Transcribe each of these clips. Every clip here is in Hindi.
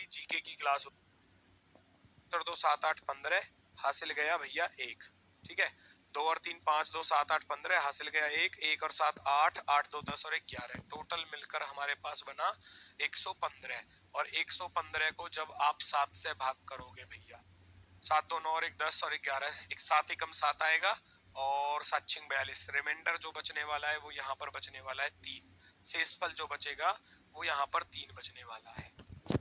हमारी जीके की क्लास। 2 7 8 15 हासिल गया भैया 1, ठीक है। 2 और 3 5, 2 7 8 15 हासिल गया 1, 1 और 7 8, 8 2 10 और 11, टोटल मिलकर हमारे पास बना 115। और 115 को जब आप 7 से भाग करोगे भैया, 7 2 9 और 1 10 और 11, एक 7 एकम 7 आएगा और 7 6 42। रिमाइंडर जो बचने वाला है वो यहाँ पर बचने वाला है 3। शेषफल जो बचेगा वो यहाँ पर 3 बचने वाला है।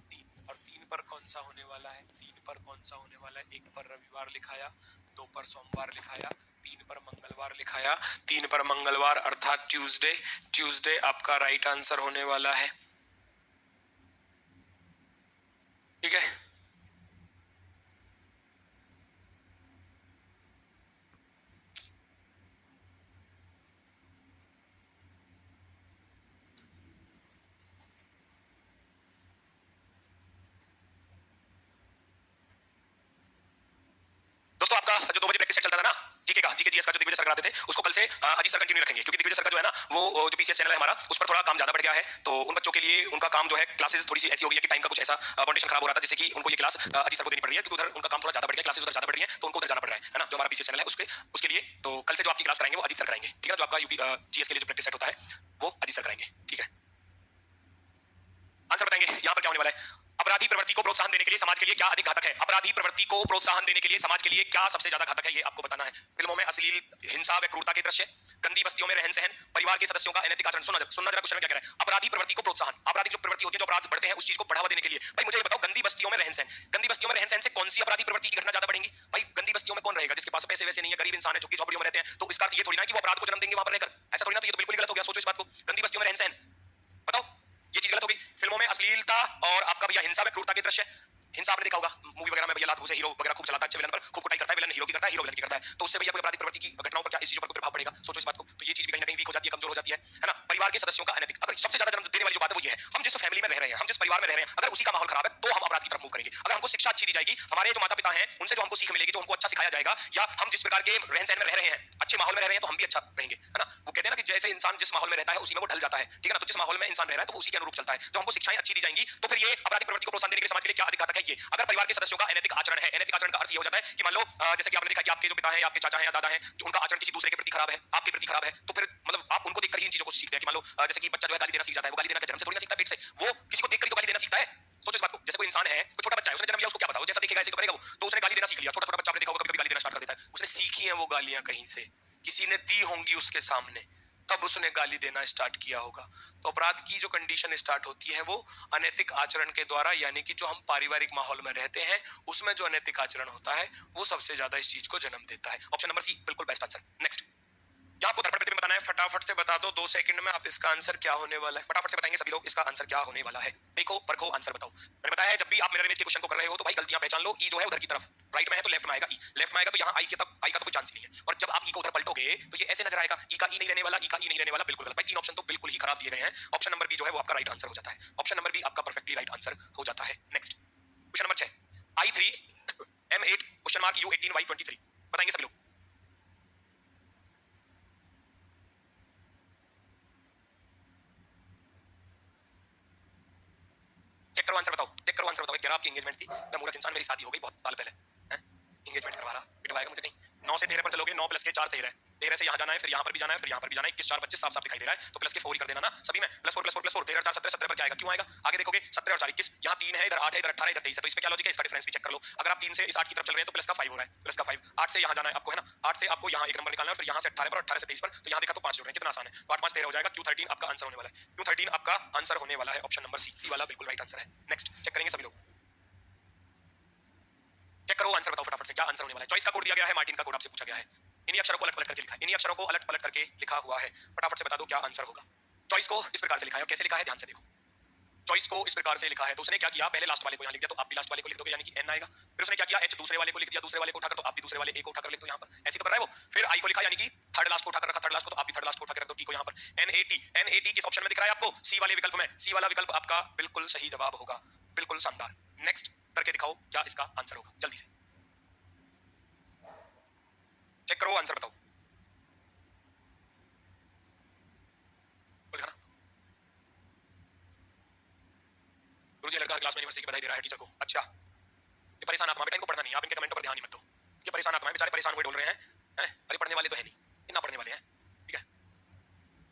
3 और 3 पर कौन सा होने वाला है? 3 पर कौन सा होने वाला है? 1 पर रविवार लिखाया, 2 पर सोमवार लिखाया, 3 पर मंगलवार लिखाया। 3 पर मंगलवार अर्थात ट्यूसडे। ट्यूसडे आपका राइट आंसर होने वाला है, ठीक है। दोस्तों आपका जो 2 बजे प्रैक्टिस सेट चलता था ना जीके का, जीके जीएस का, जो दिग्विजय सर कराते थे, उसको कल से अजीत सर कंटिन्यू रखेंगे, क्योंकि दिग्विजय सर का जो है ना वो जो पीसीएस चैनल है हमारा, उस पर थोड़ा काम ज्यादा बढ़ गया है। तो उन बच्चों के लिए उनका काम जो है, क्लासेस थोड़ी सी ऐसी हो गई है कि टाइम का कुछ ऐसा फाउंडेशन खराब हो रहा था, जिससे कि उनको ये क्लास अजीत सर को देनी पड़ रही है, क्योंकि उधर उनका काम थोड़ा ज्यादा बढ़ गया, क्लासेस उधर ज्यादा बढ़ रही है, तो उनको उधर जाना पड़ रहा है ना, जो हमारा पीसीएस चैनल है उसके लिए। तो कल से जो आपकी क्लास कराएंगे वो अजीत सर कराएंगे, ठीक है। जो आपका यूपी जीएस के लिए जो प्रैक्टिस सेट होता है वो अजीत सर कराएंगे, ठीक है। आंसर बताएंगे यहाँ पर क्या होने वाला है। अपराधी प्रवृत्ति को प्रोत्साहन देने के लिए समाज के लिए क्या अधिक घातक है? अपराधी प्रवृत्ति को प्रोत्साहन देने के लिए समाज के लिए क्या सबसे ज्यादा घातक है, ये आपको बताना है। फिल्मों में अश्लील, हिंसा व क्रूरता के दृश्य, गंदी बस्तियों में रहन सहन, परिवार के सदस्यों का अनैतिक आचरण। सुनना जरा क्वेश्चन क्या कह रहा है। अपराधी प्रवृत्ति को प्रोत्साहन, आपराधिक जो प्रवृत्ति होती है, जो अपराध बढ़ते हैं, उस चीज को बढ़ावा देने के लिए। भाई मुझे ये बताओ, गंदी बस्तियों में रहन सहन, गंदी बस्तियों में रहन सहन से कौन सी अपराधी प्रवृत्ति की घटना ज्यादा बढ़ेंगी? भाई गंदी बस्तियों में कौन रहेगा? जिसके पास पैसे वैसे नहीं है, गरीब इंसान है, झुग्गी झोपड़ियों में रहते हैं, तो इसका अर्थ ये थोड़ी ना कि वो अपराध को जन्म देंगे वहां पर रहकर, ऐसा थोड़ी ना। तो ये तो बिल्कुल ही गलत हो गया, सोचो इस बात को। गंदी बस्तियों में रहन सहन, बताओ, ये चीज गलत हो गई। फिल्मों में अश्लीलता और आपका भैया हिंसा में क्रूरता के दृश्य, हिंसा आपने देखा होगा मूवी वगैरह में, भैया लात घूसे हीरो वगैरह खूब चलाता है, अच्छे विलन पर खूब कुटाई करता है, विलन हीरो की करता है, हीरो विलन की करता है, तो उससे भैया कोई अपराधिक प्रवृत्ति की घटनाओं पर क्या इस चीजों पर कोई प्रभाव पड़ेगा? सोचो इस बात को। तो ये चीज भी कहीं ना कहीं वीक हो जाती है, कमजोर हो जाती है ना। परिवार के सदस्यों का अनैतिक, अगर सबसे ज्यादा जन्म देने वाली जो बात है वो ये है, हम जिस फैमिली में रह रहे हैं, हम जिस परिवार में रह रहे हैं, अगर उसी का माहौल खराब है तो हम अपराध की तरफ मूव करेंगे। अगर हमको शिक्षा अच्छी दी जाएगी, हमारे जो माता पिता हैं उनसे जो हमको सीख मिलेगी, जो हमको अच्छा सिखाया जाएगा, या हम जिस प्रकार के रहन सहन में रह रहे हैं, अच्छे माहौल में रह रहे हैं, तो हम भी अच्छा रहेंगे, है ना। वो कहते हैं ना कि जैसे इंसान जिस माहौल में रहता है उसी में वो ढल जाता है, ठीक है ना। तो जिस माहौल में इंसान रह रहा है तो उसी के अनुरूप चलता है। जब हमको शिक्षाएं अच्छी दी जाएंगी तो फिर ये अपराधिक प्रवृत्ति को प्रोत्साहन देने के लिए समाज के लिए क्या अधिक घातक है ये। अगर परिवार के सदस्यों का अनैतिक आचरण है, अनैतिक आचरण का अर्थ ये हो जाता है कि मान लो जैसे कि आपने देखा कि आपके जो पिता हैं, आपके चाचा हैं या दादा हैं, जो उनका आचरण किसी दूसरे के प्रति खराब है, आपके प्रति खराब है, तो फिर मतलब आप उनको देखकर ही इन चीजों को सीखते हैं। कि मान लो जैसे कि बच्चा जो है गाली देना सीख जाता है, वो गाली देना का जन्म से थोड़ी ना सीखता है पेट से, वो किसी को देखकर ही तो गाली देना सीखता है। सोचो इस बात को। जैसे कोई इंसान है, कोई छोटा बच्चा है, उसने जन्म लिया, उसको क्या पता, वो जैसा देखेगा ऐसे तो करेगा वो। तो उसने गाली देना सीख लिया, छोटा छोटा बच्चा आपने देखा होगा कभी गाली देना स्टार्ट कर देता है, उसने सीखी है वो गालियां कहीं से, किसी ने दी होंगी उसके सामने, तब उसने गाली देना स्टार्ट किया होगा। तो अपराध की जो कंडीशन स्टार्ट होती है वो अनैतिक आचरण के द्वारा, यानी कि जो हम पारिवारिक माहौल में रहते हैं उसमें जो अनैतिक आचरण होता है वो सबसे ज्यादा इस चीज को जन्म देता है। ऑप्शन नंबर सी बिल्कुल बेस्ट आंसर। नेक्स्ट, या आपको दर्पण में बताना है, फटाफट से बता दो 2 सेकंड में आप इसका आंसर क्या होने वाला है। फटाफट से बताएंगे सभी लोग इसका आंसर क्या होने वाला है। देखो परखो आंसर बताओ। मैंने बताया है जब भी आप मिरर इमेज के क्वेश्चन को कर रहे हो तो भाई गलतियां पहचान लो। ई जो है उधर की तरफ राइट में है तो लेफ्ट में आएगा ई, लेफ्ट में आएगा तो यहाँ आई के तब आई का तो कोई चांस नहीं है। और जब आप ई को उधर पलटोगे तो ये ऐसे नजर आएगा, ई का ई नहीं रहने वाला, ई का ई नहीं रहने वाला, बिल्कुल गलत। भाई 3 ऑप्शन तो बिल्कुल ही खराब दिए गए हैं। ऑप्शन नंबर बी जो है वो आपका राइट आंसर हो जाता है। ऑप्शन नंबर बी आपका परफेक्टली राइट आंसर हो जाता है। Next question number 6, I3 M8 question mark U18 Y23 बताएंगे सभी लोग। चेक करो आंसर बताओ, चेक करो आंसर बताओ। यार आपकी एंगेजमेंट थी, मैं मूर्ख इंसान, मेरी शादी हो गई बहुत साल पहले, हैं एंगेजमेंट करवा रहा, पिटवाएगा मुझे कहीं। 9 से 13 पर चलोगे, 9 प्लस के 4 13, 13 से यहाँ जाना है, फिर यहाँ पर भी जाना है, फिर यहाँ पर भी जाना है। 21 4 25 साफ साफ दिखाई दे रहा है, तो प्लस के 4 ही कर देना ना सभी में। प्लस 4 प्लस 4 प्लस 4 13 4 17 17 पर क्या आएगा, क्यों आएगा आगे देखोगे 17 और 4 21, यहाँ 3 है, इधर 8 है, इधर 18 इधर 23 है, तो इस पे क्या लॉजिक है इसका डिफरेंस भी चेक कर लो। अगर आप 3 से इस 8 की तरफ चल रहे हैं तो प्लस का 5 हो रहा है, प्लस का 5, 8 से यहाँ जाना है आपको, है ना। 8 से आपको यहाँ एक नंबर निकालना है, फिर यहाँ से 18 पर, 18 से 23 पर, तो यहाँ देखा तो 5 जोड़ रहे हैं, कितना आसान है। तो 8 5 13 हो जाएगा। Q13 आपका आंसर होने वाला है, Q13 आपका आंसर होने वाला है। ऑप्शन नंबर सी, सी वाला बिल्कुल राइट आंसर है। नेक्स्ट चेक करेंगे सभी लोग, चेक करो आंसर बताओ फटाफट से क्या आंसर होने वाला है। चॉइस का कोड दिया गया है, मार्टिन का कोड आपसे पूछा गया है। इन्हीं अक्षरों को अलट पलट करके लिखा है, इन्हीं अक्षरों को अलट पलट करके लिखा हुआ है। फटाफट से बता दो क्या आंसर होगा। चॉइस को इस प्रकार से लिखा है, कैसे लिखा है ध्यान से देखो। चॉइस को इस प्रकार से लिखा है, तो उसने क्या किया, पहले लास्ट वाले को यहाँ लिख दिया, तो आप भी लास्ट वाले को लिख दोगे, यानी कि एन आएगा। फिर उसने क्या किया, एच दूसरे वाले को लिख दिया, दूसरे वाले को उठाकर, तो आप भी दूसरे वाले ए को उठाकर लिख दो यहाँ पर, ऐसे तो कर रहा है वो। फिर आई को लिखा, यानी कि थर्ड लास्ट को उठाकर रखा, थर्ड लास्ट को, तो आप भी थर्ड लास्ट को उठाकर रख दो। टी को यहाँ पर एन ए टी किस ऑप्शन में दिख रहा है आपको, सी वाले विकल्प में। सी वाला विकल्प आपका बिल्कुल सही जवाब होगा, बिल्कुल शानदार। नेक्स्ट करके दिखाओ क्या इसका आंसर होगा, जल्दी से चेक करो आंसर बताओ। गुरुजी लड़का क्लास में यूनिवर्सिटी की बधाई दे रहा है टीचर को। अच्छा, ये परेशान आत्मा, बेटा इनको पढ़ना नहीं, आप इनके कमेंटों पर ध्यान ही मत दो। ये परेशान आत्मा है, बेचारे परेशान हुए डोल रहे हैं। अरे पढ़ने वाले तो है नहीं, ये ना पढ़ने वाले हैं। ठीक है,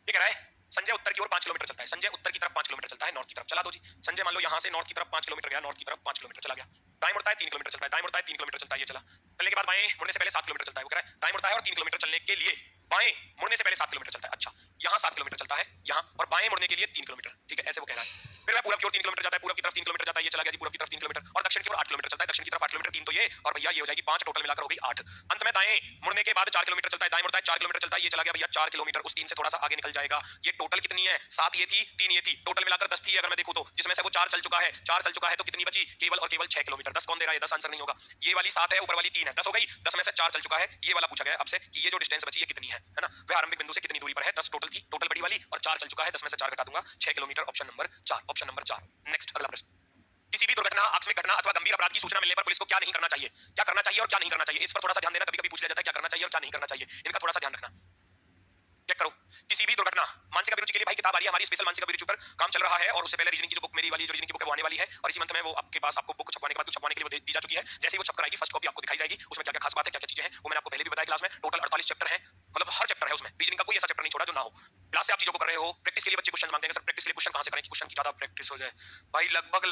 ये कह रहा है संजय उत्तर की ओर 5 किलोमीटर चलता है। संजय उत्तर की तरफ 5 किलोमीटर चलता है, नॉर्थ की तरफ। चला दो जी। संजय मान लो यहाँ से नॉर्थ की तरफ 5 किलोमीटर गया, नॉर्थ की तरफ 5 किलोमीटर चला गया। दाएं मुड़ता है 3 किलोमीटर चलता है, दाएं मुड़ता है 3 किलोमीटर चलता है, ये चला। चलने के बाद बाएं मुड़ने से पहले 7 किलोमीटर चलता है। वो कह रहा है दाएं मुड़ता है और 3 किलोमीटर चलने के लिए बाएं मुड़ने से पहले 7 किलोमीटर चलता है। अच्छा, यहाँ 7 किलोमीटर चलता है, यहाँ और बाएं मुड़ने के लिए 3 किलोमीटर। ठीक है, ऐसे वो कह रहा है। फिर वह पूरब की ओर 3 किलोमीटर जाता है, पूरब की तरफ 3 किलोमीटर जाता है, ये चला गया जी। पूरब की तरफ 3 किलोमीटर और दक्षिण की ओर 8 किलोमीटर चलता है, दक्षिण की तरफ 8 किलोमीटर। 3 तो ये और भैया ये हो जाएगी 5, टोटल मिलाकर हो गई 8। अंत में दाएं मुड़ने के बाद 4 किलोमीटर चलता है, दाएं मुड़ता है 4 किलोमीटर चलता है, ये चला गया भैया 4 किलोमीटर। उस 3 से थोड़ा सा आगे निकल जाएगा। ये टोटल कितनी है? 7 ये थी, 3 ये थी, टोटल मिलाकर 10 थी अगर मैं देखूं तो, जिसमें से वो 4 चल चुका है। 4 चल चुका है तो कितनी बची? केवल और केवल 6 किलोमीटर। 10 कौन दे रहा है? 10 आंसर नहीं होगा। ये वाली 7 है, ऊपर वाली 3 है, 10 हो गई। 10 में से 4 चल चुका है। ये वाला पूछा गया आपसे कि ये जो डिस्टेंस बची है कितनी है ना? वह आरंभिक बिंदु से कितनी दूरी पर है? 10 टोटल की, टोटल बड़ी वाली, और 4 चल चुका है, 10 में से 4 घटा दूंगा, 6 kilometre. Option number 4, option number 4। Next अगला प्रश्न। किसी भी दुर्घटना, आकस्मिक घटना अथवा गंभीर अपराध की सूचना मिलने पर पुलिस को क्या नहीं करना चाहिए? क्या करना चाहिए और क्या नहीं करना चाहिए, इस पर थोड़ा सा ध्यान देना। कभी-कभी पूछ लिया जाता है क्या करना चाहिए और क्या नहीं करना चाहिए, इनका थोड़ा सा ध्यान रखना। चेक करो। किसी भी दुर्घटना, मानसिक अभिरुचि के लिए भाई किताब आ रही है हमारी, स्पेशल मानसिक अभिरुचि पर काम चल रहा है, और उससे पहले रीजनिंग की जो बुक मेरी वाली जो रीजनिंग की बुक है वो आने वाली है, और इसी मंथ में वो आपके पास आपको बुक छपवाने के बाद छपवाने के लिए वो दी जा चुकी है। जैसे ही वो छप कर आएगी फर्स्ट कॉपी आपको दिखाई जाएगी, उसमें क्या क्या खास बात है, क्या क्या चीजें हैं, वो मैंने आपको पहले भी बताया क्लास में। टोटल 48 चैप्टर है, मतलब हर चैप्टर है उसमें, रीजनिंग का कोई ऐसा चैप्टर नहीं छोड़ा जो ना हो। क्लास से आप चीजों को कर रहे हो, प्रैक्टिस के लिए बच्चे क्वेश्चन मांगते हैं, सर प्रैक्टिस के लिए क्वेश्चन कहां से करें, क्वेश्चन की ज्यादा प्रैक्टिस हो जाए। भाई लगभग